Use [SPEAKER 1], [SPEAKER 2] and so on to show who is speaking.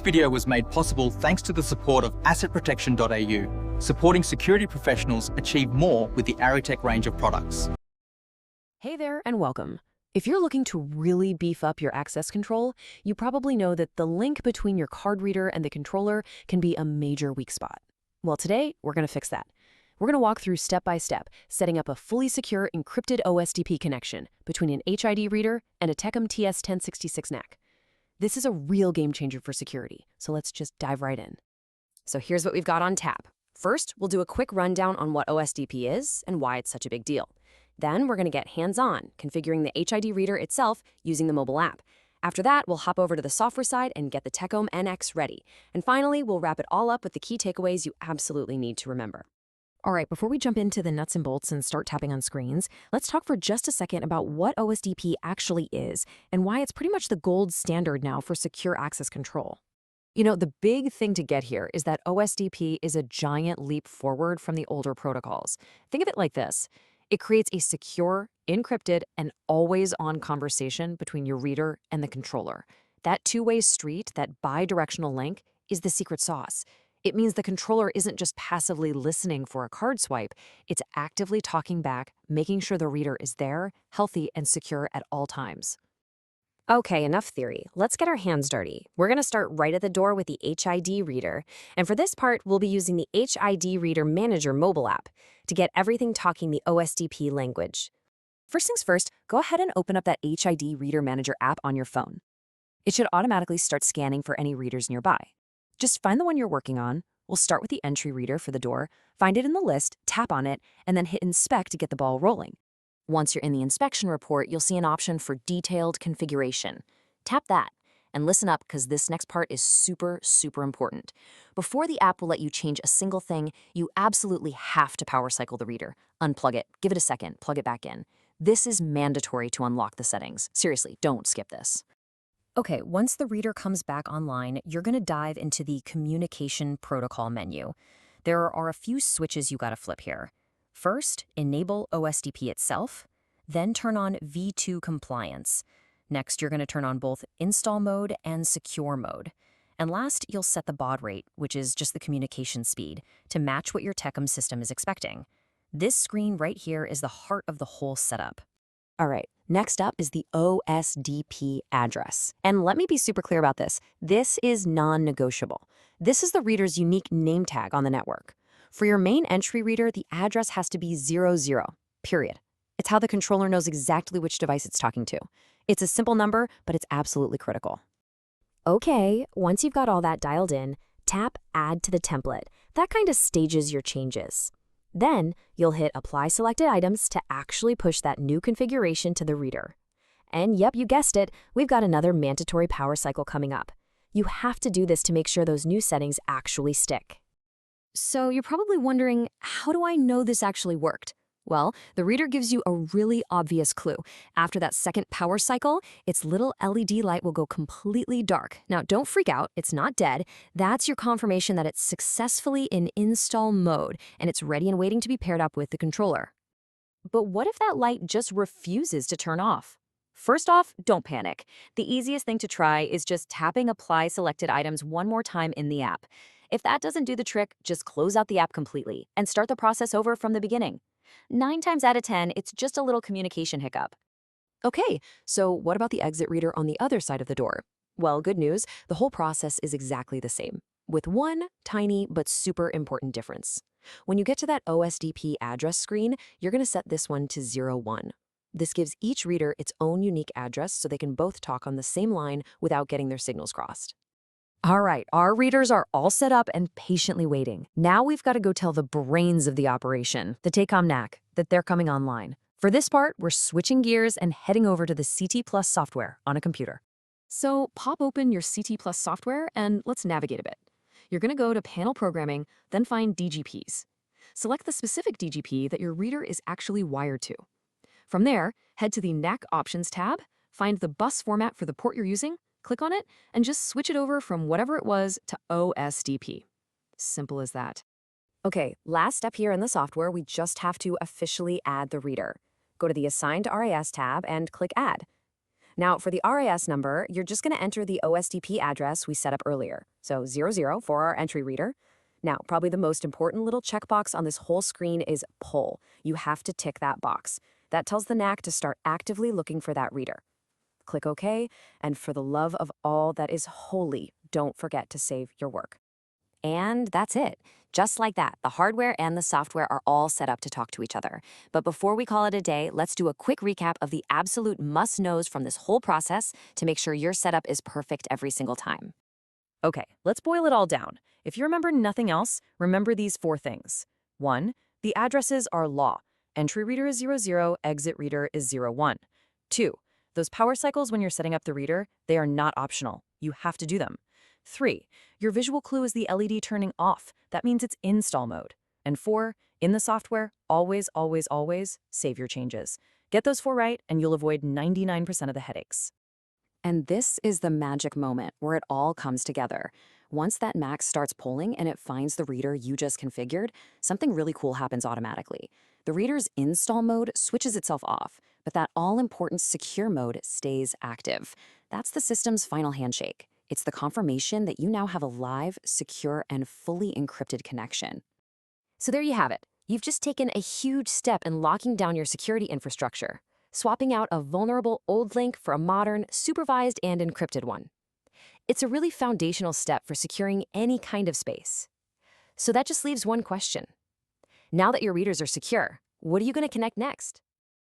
[SPEAKER 1] video was made possible thanks to the support of assetprotection.au, supporting security professionals achieve more with the Aritech range of products.
[SPEAKER 2] Hey there and welcome. If you're looking to really beef up your access control, you probably know that the link between your card reader and the controller can be a major weak spot. Well, today we're going to fix that. We're going to walk through step by step, setting up a fully secure encrypted OSDP connection between an HID reader and a Tecom TS1066 NAC. This is a real game changer for security, so let's just dive right in. So here's what we've got on tap. First, we'll do a quick rundown on what OSDP is and why it's such a big deal. Then we're going to get hands-on, configuring the HID reader itself using the mobile app. After that, we'll hop over to the software side and get the Tecom NX ready. And finally, we'll wrap it all up with the key takeaways you absolutely need to remember. All right, before we jump into the nuts and bolts and start tapping on screens, let's talk for just a second about what OSDP actually is and why it's pretty much the gold standard now for secure access control. You know, the big thing to get here is that OSDP is a giant leap forward from the older protocols. Think of it like this. It creates a secure, encrypted, and always-on conversation between your reader and the controller. That two-way street, that bi-directional link, is the secret sauce. It means the controller isn't just passively listening for a card swipe, it's actively talking back, making sure the reader is there, healthy, and secure at all times. Okay, enough theory. Let's get our hands dirty. We're going to start right at the door with the HID reader. And for this part, we'll be using the HID Reader Manager mobile app to get everything talking the OSDP language. First things first, go ahead and open up that HID Reader Manager app on your phone. It should automatically start scanning for any readers nearby. Just find the one you're working on. We'll start with the entry reader for the door, find it in the list, tap on it, and then hit Inspect to get the ball rolling. Once you're in the inspection report, you'll see an option for detailed configuration. Tap that and listen up because this next part is super important. Before the app will let you change a single thing, you absolutely have to power cycle the reader. Unplug it, give it a second, plug it back in. This is mandatory to unlock the settings. Seriously, don't skip this. Okay, once the reader comes back online, you're going to dive into the Communication Protocol menu. There are a few switches you got to flip here. First, enable OSDP itself, then turn on V2 compliance. Next, you're going to turn on both install mode and secure mode. And last, you'll set the baud rate, which is just the communication speed, to match what your Tecom system is expecting. This screen right here is the heart of the whole setup. All right, next up is the OSDP address. And let me be super clear about this. This is non-negotiable. This is the reader's unique name tag on the network. For your main entry reader, the address has to be 00, period. It's how the controller knows exactly which device it's talking to. It's a simple number, but it's absolutely critical. Okay, once you've got all that dialed in, tap Add to the template. That kind of stages your changes. Then, you'll hit Apply Selected Items to actually push that new configuration to the reader. And yep, you guessed it, we've got another mandatory power cycle coming up. You have to do this to make sure those new settings actually stick. So you're probably wondering, how do I know this actually worked? Well, the reader gives you a really obvious clue. After that second power cycle, its little LED light will go completely dark. Now, don't freak out, it's not dead. That's your confirmation that it's successfully in install mode, and it's ready and waiting to be paired up with the controller. But what if that light just refuses to turn off? First off, don't panic. The easiest thing to try is just tapping Apply Selected Items one more time in the app. If that doesn't do the trick, just close out the app completely and start the process over from the beginning. 9 times out of 10, it's just a little communication hiccup. Okay, so what about the exit reader on the other side of the door? Well, good news, the whole process is exactly the same, with one tiny but super important difference. When you get to that OSDP address screen, you're going to set this one to 01. This gives each reader its own unique address so they can both talk on the same line without getting their signals crossed. All right, our readers are all set up and patiently waiting. Now we've got to go tell the brains of the operation, the Tecom NAC, that they're coming online. For this part, we're switching gears and heading over to the CT Plus software on a computer. So pop open your CT Plus software and let's navigate a bit. You're going to go to Panel Programming, then find DGPs. Select the specific DGP that your reader is actually wired to. From there, head to the NAC Options tab, find the bus format for the port you're using, click on it, and just switch it over from whatever it was to OSDP. Simple as that. Okay, last step here in the software, we just have to officially add the reader. Go to the Assigned RIS tab and click Add. Now, for the RAS number, you're just going to enter the OSDP address we set up earlier, so 00 for our entry reader. Now, probably the most important little checkbox on this whole screen is Pull. You have to tick that box. That tells the NAC to start actively looking for that reader. Click OK, and for the love of all that is holy, don't forget to save your work. And that's it. Just like that, the hardware and the software are all set up to talk to each other. But before we call it a day, let's do a quick recap of the absolute must-knows from this whole process to make sure your setup is perfect every single time.
[SPEAKER 3] Okay, let's boil it all down. If you remember nothing else, remember these 4 things. 1. The addresses are law. Entry reader is 00, exit reader is 01. 2. Those power cycles when you're setting up the reader, they are not optional. You have to do them. 3. Your visual clue is the LED turning off. That means it's install mode. And 4. In the software, always, always, always save your changes. Get those 4 right, and you'll avoid 99% of the headaches.
[SPEAKER 2] And this is the magic moment where it all comes together. Once that Mac starts polling and it finds the reader you just configured, something really cool happens automatically. The reader's install mode switches itself off, but that all-important secure mode stays active. That's the system's final handshake. It's the confirmation that you now have a live, secure, and fully encrypted connection. So there you have it. You've just taken a huge step in locking down your security infrastructure, swapping out a vulnerable old link for a modern, supervised, and encrypted one. It's a really foundational step for securing any kind of space. So that just leaves one question. Now that your readers are secure, what are you going to connect next?